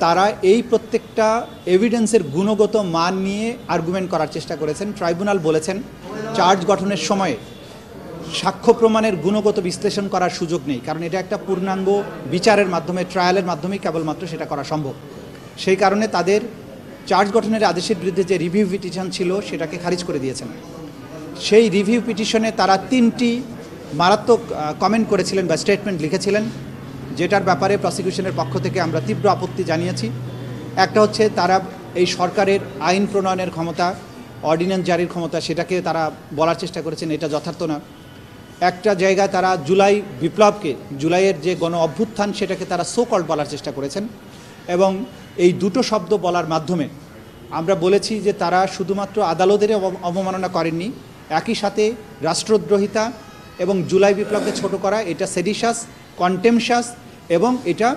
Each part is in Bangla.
তারা এই প্রত্যেকটা এভিডেন্সের গুণগত মান নিয়ে আর্গুমেন্ট করার চেষ্টা করেছেন। ট্রাইব্যুনাল বলেছেন চার্জ গঠনের সময়ে সাক্ষ্য প্রমাণের গুণগত বিশ্লেষণ করার সুযোগ নেই, কারণ এটা একটা পূর্ণাঙ্গ বিচারের মাধ্যমে, ট্রায়ালের মাধ্যমেই কেবলমাত্র সেটা করা সম্ভব। সেই কারণে তাদের চার্জ গঠনের আদেশের বিরুদ্ধে যে রিভিউ পিটিশন ছিল সেটাকে খারিজ করে দিয়েছেন। সেই রিভিউ পিটিশনে তারা 3টি মারাত্মক কমেন্ট করেছিলেন বা স্টেটমেন্ট লিখেছিলেন, যেটার ব্যাপারে প্রসিকিউশনের পক্ষ থেকে আমরা তীব্র আপত্তি জানিয়েছি। একটা হচ্ছে তারা এই সরকারের আইন প্রণয়নের ক্ষমতা, অর্ডিন্যান্স জারির ক্ষমতা, সেটাকে তারা বলার চেষ্টা করেছেন, এটা যথার্থ না। একটা জায়গায় তারা জুলাই বিপ্লবকে, জুলাইয়ের যে গণ অভ্যুত্থান, সেটাকে তারা সো কল্ড বলার চেষ্টা করেছেন। এবং এই দুটো শব্দ বলার মাধ্যমে আমরা বলেছি যে তারা শুধুমাত্র আদালতের অবমাননা করেননি, একই সাথে রাষ্ট্রদ্রোহিতা এবং জুলাই বিপ্লবকে ছোট করা, এটা সেডিশাস, কন্টেমশাস এবং এটা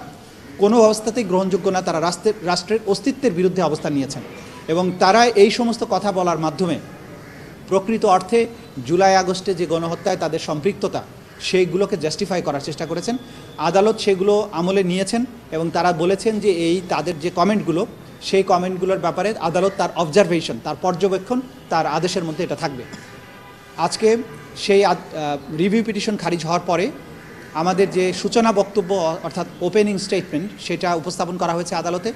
কোনো অবস্থাতেই গ্রহণযোগ্য না। তারা রাষ্ট্রের অস্তিত্বের বিরুদ্ধে অবস্থান নিয়েছেন এবং তারা এই সমস্ত কথা বলার মাধ্যমে প্রকৃত অর্থে জুলাই আগস্টে যে গণহত্যায় তাদের সম্পৃক্ততা, সেইগুলোকে জাস্টিফাই করার চেষ্টা করেছেন। আদালত সেগুলো আমলে নিয়েছেন এবং তারা বলেছেন যে এই তাদের যে কমেন্টগুলো, সেই কমেন্টগুলোর ব্যাপারে আদালত তার অবজারভেশন, তার পর্যবেক্ষণ, তার আদেশের মধ্যে এটা থাকবে। আজকে সেই রিভিউ পিটিশন খারিজ হওয়ার পরে আমাদের যে সূচনা বক্তব্য অর্থাৎ ওপেনিং স্টেটমেন্ট, সেটা উপস্থাপন করা হয়েছে আদালতে।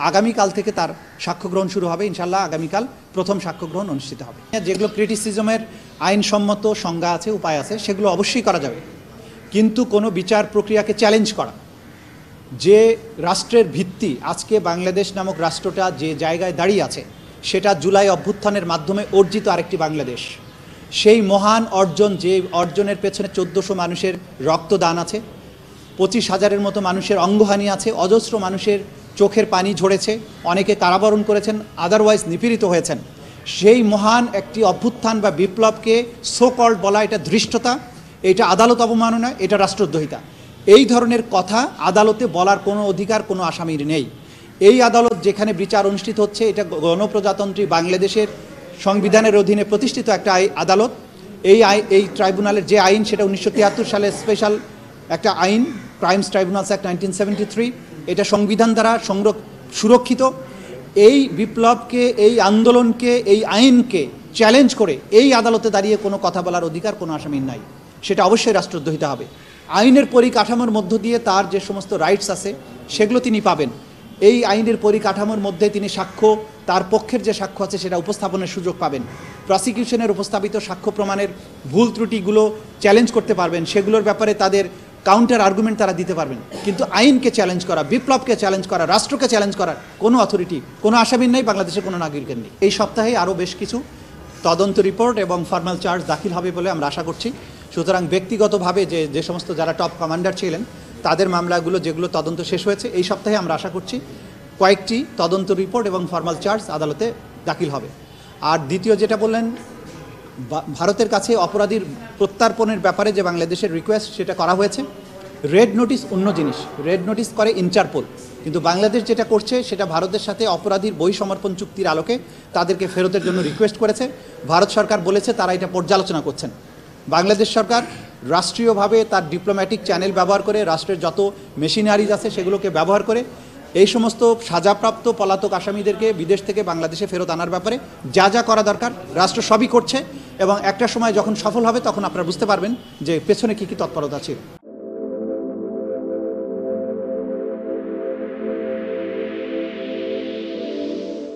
আগামীকাল থেকে তার সাক্ষ্য গ্রহণ শুরু হবে। ইনশাল্লাহ আগামীকাল প্রথম সাক্ষ্য গ্রহণ অনুষ্ঠিত হবে। যেগুলো ক্রিটিসিজমের আইনসম্মত সংজ্ঞা আছে, উপায় আছে, সেগুলো অবশ্যই করা যাবে, কিন্তু কোনো বিচার প্রক্রিয়াকে চ্যালেঞ্জ করা, যে রাষ্ট্রের ভিত্তি আজকে বাংলাদেশ নামক রাষ্ট্রটা যে জায়গায় দাঁড়িয়ে আছে, সেটা জুলাই অভ্যুত্থানের মাধ্যমে অর্জিত আরেকটি বাংলাদেশ। সেই মহান অর্জন, যে অর্জনের পেছনে 1400 মানুষের রক্তদান আছে, 25,000-এর মতো মানুষের অঙ্গহানি আছে, অজস্র মানুষের চোখের পানি ঝরেছে, অনেকে কারাবরণ করেছেন, আদারওয়াইজ নিপীড়িত হয়েছেন। সেই মহান একটি অভ্যুত্থান বা বিপ্লবকে সো কল্ড বলা, এটা ধৃষ্টতা, এটা আদালত অবমাননা, এটা রাষ্ট্রদ্রোহিতা। এই ধরনের কথা আদালতে বলার কোনো অধিকার কোনো আসামির নেই। এই আদালত যেখানে বিচার অনুষ্ঠিত হচ্ছে, এটা গণপ্রজাতন্ত্রী বাংলাদেশের সংবিধানের অধীনে প্রতিষ্ঠিত একটা আদালত। এই ট্রাইব্যুনালের যে আইন, সেটা 1973 সালে স্পেশাল একটা আইন, ক্রাইমস ট্রাইব্যুনালস অ্যাক্ট 1973, এটা সংবিধান দ্বারা সুরক্ষিত। এই বিপ্লবকে, এই আন্দোলনকে, এই আইনকে চ্যালেঞ্জ করে এই আদালতে দাঁড়িয়ে কোনো কথা বলার অধিকার কোনো আসামির নাই। সেটা অবশ্যই রাষ্ট্রদ্রোহিতা হবে। আইনের পরিকাঠামোর মধ্য দিয়ে তার যে সমস্ত রাইটস আছে, সেগুলো তিনি পাবেন। এই আইনের পরিকাঠামোর মধ্যে তিনি সাক্ষ্য, তার পক্ষের যে সাক্ষ্য আছে, সেটা উপস্থাপনের সুযোগ পাবেন। প্রসিকিউশনের উপস্থাপিত সাক্ষ্য প্রমাণের ভুল ত্রুটিগুলো চ্যালেঞ্জ করতে পারবেন, সেগুলোর ব্যাপারে তাদের কাউন্টার আর্গুমেন্ট তারা দিতে পারবেন। কিন্তু আইনকে চ্যালেঞ্জ করা, বিপ্লবকে চ্যালেঞ্জ করা, রাষ্ট্রকে চ্যালেঞ্জ করার কোনো অথরিটি, কোনো আসামির নেই, বাংলাদেশের কোনো নাগরিকের নেই। এই সপ্তাহে আরও বেশ কিছু তদন্ত রিপোর্ট এবং ফর্মাল চার্জ দাখিল হবে বলে আমরা আশা করছি। সুতরাং ব্যক্তিগতভাবে যে সমস্ত যারা টপ কমান্ডার ছিলেন, তাদের মামলাগুলো যেগুলো তদন্ত শেষ হয়েছে, এই সপ্তাহে আমরা আশা করছি কয়েকটি তদন্ত রিপোর্ট এবং ফর্মাল চার্জ আদালতে দাখিল হবে। আর দ্বিতীয় যেটা বললেন, ভারতের কাছে অপরাধীর প্রত্যার্পণের ব্যাপারে যে বাংলাদেশের রিকোয়েস্ট, সেটা করা হয়েছে। রেড নোটিশ অন্য জিনিস, রেড নোটিশ করে ইন্টারপোল, কিন্তু বাংলাদেশ যেটা করছে সেটা ভারতের সাথে অপরাধীর বই সমর্পণ চুক্তির আলোকে তাদেরকে ফেরতের জন্য রিকোয়েস্ট করেছে। ভারত সরকার বলেছে তারা এটা পর্যালোচনা করছেন। বাংলাদেশ সরকার রাষ্ট্রীয়ভাবে তার ডিপ্লোম্যাটিক চ্যানেল ব্যবহার করে, রাষ্ট্রের যত মেশিনারিজ আছে সেগুলোকে ব্যবহার করে এই সমস্ত সাজাপ্রাপ্ত পলাতক আসামিদেরকে বিদেশ থেকে বাংলাদেশে ফেরত আনার ব্যাপারে যা যা করা দরকার রাষ্ট্র সবই করছে। এবং একটা সময় যখন সফল হবে, তখন আপনারা বুঝতে পারবেন যে পেছনে কী কী তৎপরতা ছিল।